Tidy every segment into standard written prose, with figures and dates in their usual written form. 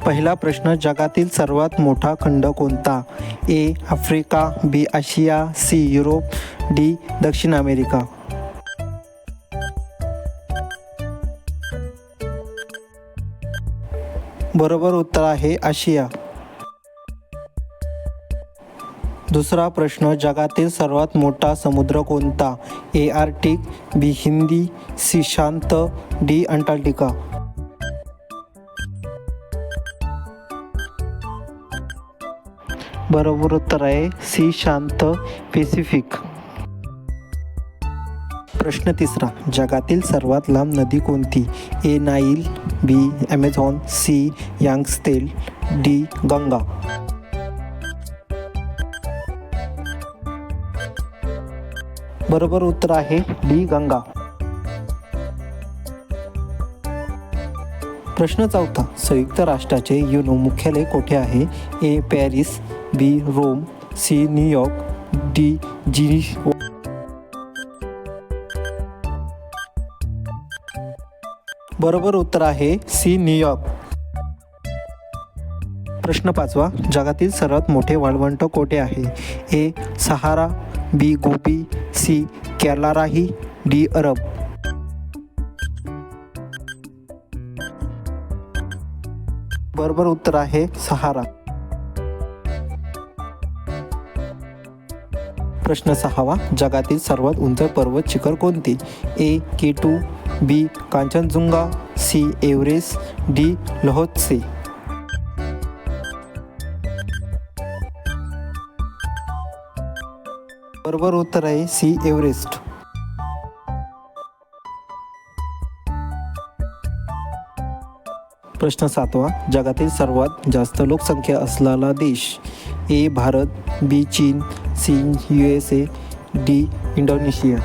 पहिला प्रश्न, जगातील सर्वात मोठा खंड कोणता? ए आफ्रिका, बी आशिया, सी युरोप, डी दक्षिण अमेरिका. बरोबर उत्तर आहे आशिया. दुसरा प्रश्न, जगातील सर्वात मोठा समुद्र कोणता? ए आर्क्टिक, बी हिंदी, सी शांत, डी अंटार्क्टिका. बरोबर उत्तर आहे सी शांत पॅसिफिक. प्रश्न तिसरा, जगातील सर्वात लांब नदी कोणती? ए नाईल, बी Amazon, C Yangtse, D Ganga. बरोबर उत्तर आहे डी गंगा. प्रश्न चौथा, संयुक्त राष्ट्राचे युनो मुख्यालय कोठे आहे? ए Paris, B ROM, C New York, D Geneva. बरोबर उत्तर आहे सी न्यूयॉर्क. प्रश्न पाचवा, जगातील सर्वात मोठे वाळवंट कोठे आहे? ए सहारा, बी गोबी, सी कॅलाराही, डी अरब. बरोबर उत्तर आहे सहारा. प्रश्न सहावा, जगातील सर्वात उंच पर्वत शिखर कोणते? ए K2, बी कांचनजुंगा, सी एव्हरेस्ट, डी लहोत्से. बरोबर उत्तर आहे सी एव्हरेस्ट. प्रश्न सातवा, जगातील सर्वात जास्त लोकसंख्या असलेला देश? ए भारत, बी चीन, सी USA, डी इंडोनेशिया.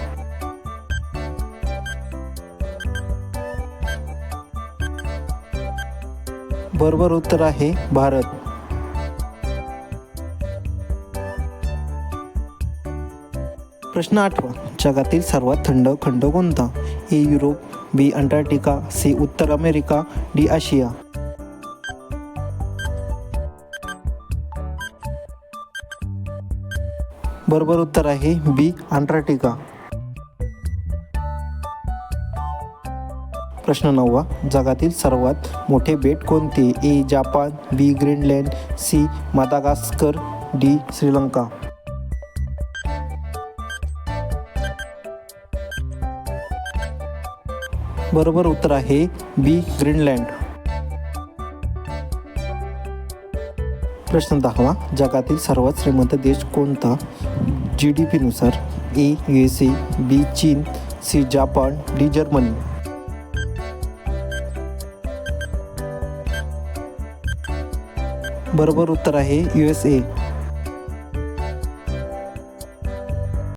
बरोबर उत्तर आहे भारत. प्रश्न आठवा, जगातील सर्वात थंड खंड कोणता? ए युरोप, बी अंटार्क्टिका, सी उत्तर अमेरिका, डी आशिया. बरोबर उत्तर आहे बी अंटार्क्टिका. प्रश्न नववा, जगातील सर्वात मोठे बेट कोणते? A Japan, B Greenland, C Madagascar, D Sri Lanka. बरोबर उत्तर आहे बी ग्रीनलँड. प्रश्न दहावा, जगातील सर्वात श्रीमंत देश कोणता GDP नुसार? ए USA, बी चीन, सी जपान, डी जर्मनी. बरोबर उत्तर आहे USA.